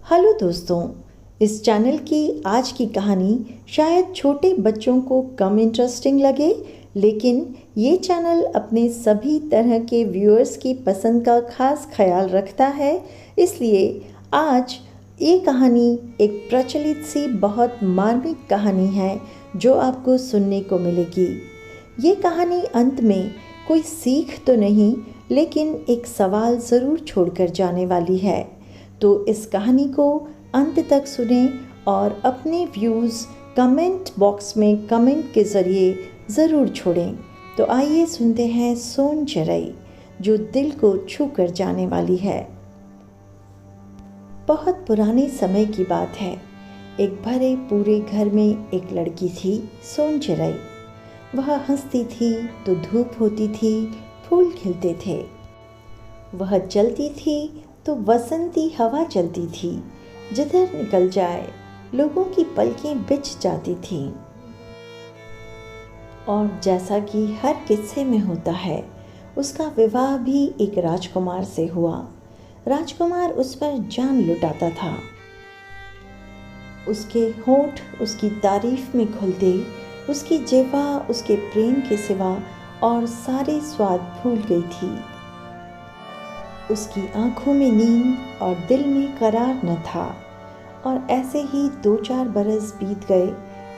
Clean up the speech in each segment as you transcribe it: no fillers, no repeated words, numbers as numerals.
Hello दोस्तों, इस channel की आज की कहानी शायद छोटे बच्चों को कम इंटरेस्टिंग लगे, लेकिन ये चैनल अपने सभी तरह के व्यूअर्स की पसंद का खास ख्याल रखता है। इसलिए आज ये कहानी एक प्रचलित सी बहुत मार्मिक कहानी है जो आपको सुनने को मिलेगी। ये कहानी अंत में कोई सीख तो नहीं, लेकिन एक सवाल ज़रूर छोड़कर जाने वाली है। तो इस कहानी को अंत तक सुने और अपने व्यूज़ कमेंट बॉक्स में कमेंट के ज़रिए ज़रूर छोड़ें। तो आइए सुनते हैं सोन चिड़ै, जो दिल को छू कर जाने वाली है। बहुत पुराने समय की बात है। एक भरे पूरे घर में एक लड़की थी, सोन चिड़ै। वह हंसती थी तो धूप होती थी, फूल खिलते थे। वह चलती थी तो बसंती हवा चलती थी। जिधर निकल जाए लोगों की पलकें बिछ जाती थीं। और जैसा कि हर किस्से में होता है, उसका विवाह भी एक राजकुमार से हुआ। राजकुमार उस पर जान लुटाता था। उसके होंठ उसकी तारीफ में खुलते, उसकी जिह्वा उसके प्रेम के सिवा और सारे स्वाद भूल गई थी। उसकी आंखों में नींद और दिल में करार न था। और ऐसे ही 2-4 बरस बीत गए।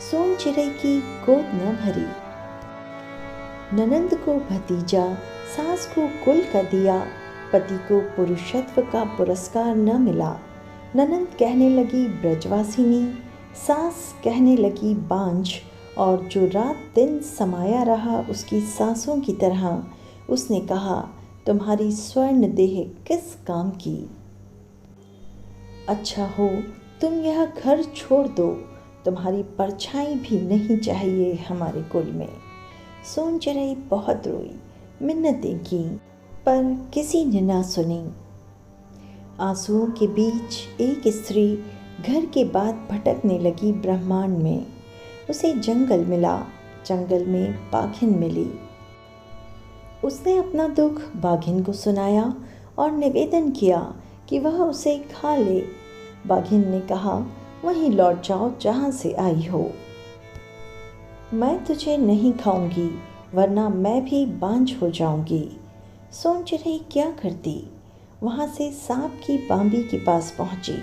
सोन चिड़ै की गोद न भरी। ननंद को भतीजा, सास को कुल का दिया, पति को पुरुषत्व का पुरस्कार न मिला। ननंद कहने लगी ब्रजवासिनी, सास कहने लगी बांझ, और जो रात दिन समाया रहा उसकी सासों की तरह, उसने कहा, तुम्हारी स्वर्ण देह किस काम की। अच्छा हो तुम यह घर छोड़ दो, तुम्हारी परछाई भी नहीं चाहिए हमारे कुल में। सोन चिड़ै बहुत रोई, मिन्नतें की, पर किसी ने ना सुनी। आंसुओं के बीच एक स्त्री घर के बाद भटकने लगी ब्रह्मांड में। उसे जंगल मिला, जंगल में बाघिन मिली। उसने अपना दुख बाघिन को सुनाया और निवेदन किया कि वह उसे खा ले। बाघिन ने कहा, वहीं लौट जाओ जहाँ से आई हो। मैं तुझे नहीं खाऊंगी, वरना मैं भी बांझ हो जाऊंगी। सोन चिड़ै क्या करती, वहाँ से सांप की बांबी के पास पहुंची।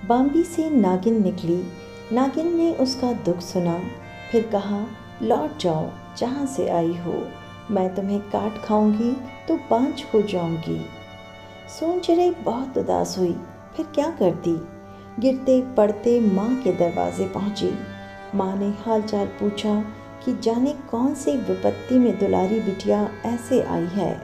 बांबी से नागिन निकली। नागिन ने उसका दुख सुना, फिर कहा, लौट जाओ जहाँ से आई हो, मैं तुम्हें काट खाऊंगी तो बांझ हो जाऊंगी। सोन चिड़ै बहुत उदास हुई, फिर क्या करती। गिरते पड़ते माँ के दरवाजे पहुंची। माँ ने हालचाल पूछा कि जाने कौन सी विपत्ति में दुलारी बिटिया ऐसे आई है।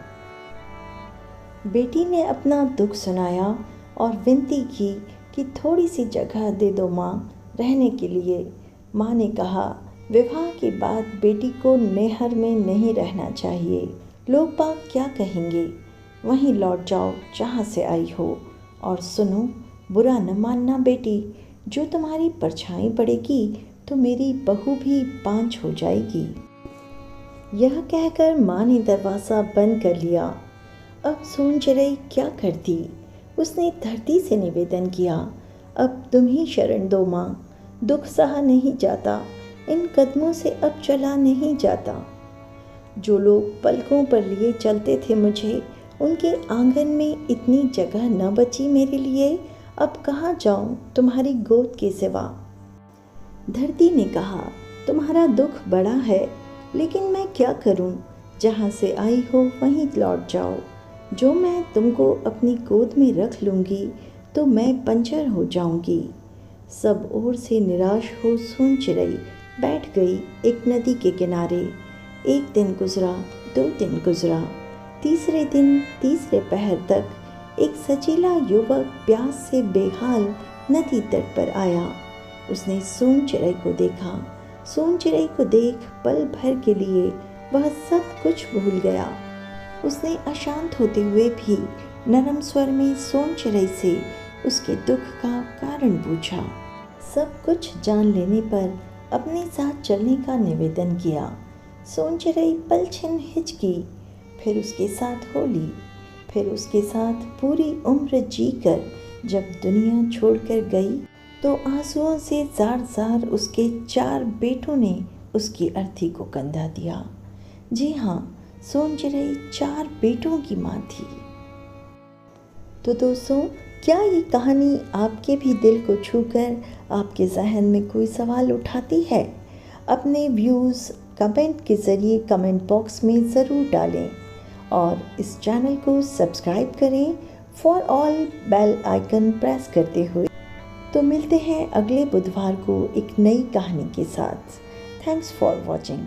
बेटी ने अपना दुख सुनाया और विनती की कि थोड़ी सी जगह दे दो माँ, रहने के लिए। माँ ने कहा, विवाह के बाद बेटी को नैहर में नहीं रहना चाहिए, लोग बाग क्या कहेंगे। वहीं लौट जाओ जहाँ से आई हो। और सुनो, बुरा न मानना बेटी, जो तुम्हारी परछाई पड़ेगी तो मेरी बहू भी बांझ हो जाएगी। यह कहकर माँ ने दरवाज़ा बंद कर लिया। अब सोन चिड़ै क्या करती। उसने धरती से निवेदन किया, अब तुम ही शरण दो माँ, दुख सहा नहीं जाता, इन कदमों से अब चला नहीं जाता। जो लोग पलकों पर लिए चलते थे मुझे, उनके आंगन में इतनी जगह न बची मेरे लिए, अब कहाँ जाऊँ तुम्हारी गोद के सिवा। धरती ने कहा, तुम्हारा दुख बड़ा है, लेकिन मैं क्या करूँ, जहाँ से आई हो वहीं लौट जाओ। जो मैं तुमको अपनी गोद में रख लूँगी तो मैं बंजर हो जाऊँगी। सब ओर से निराश हो सोन चिड़ै बैठ गई एक नदी के किनारे। एक दिन गुजरा, 2 दिन गुजरा, तीसरे दिन तीसरे पहर तक एक सजीला युवक प्यास से बेहाल नदी तट पर आया। उसने सोन चिड़ै को देखा। सोन चिड़ै को देख पल भर के लिए वह सब कुछ भूल गया। उसने अशांत होते हुए भी नरम स्वर में सोन चिड़ै से उसके दुख का कारण पूछा। सब कुछ जान लेने पर अपने साथ चलने का निवेदन किया। सोन चिड़ै पलछिन हिचकी, फिर उसके साथ हो ली, फिर उसके साथ पूरी उम्र जीकर जब दुनिया छोड़कर गई तो आंसुओं से जार जार उसके 4 बेटों ने उसकी अर्थी को कंधा दिया। जी हाँ, सोनचिरई 4 बेटों की माँ थी। तो दोस्तों, क्या ये कहानी आपके भी दिल को छूकर आपके जहन में कोई सवाल उठाती है? अपने व्यूज़ कमेंट के ज़रिए कमेंट बॉक्स में ज़रूर डालें और इस चैनल को सब्सक्राइब करें for all bell icon press करते हुए। तो मिलते हैं अगले बुधवार को एक नई कहानी के साथ। Thanks for watching.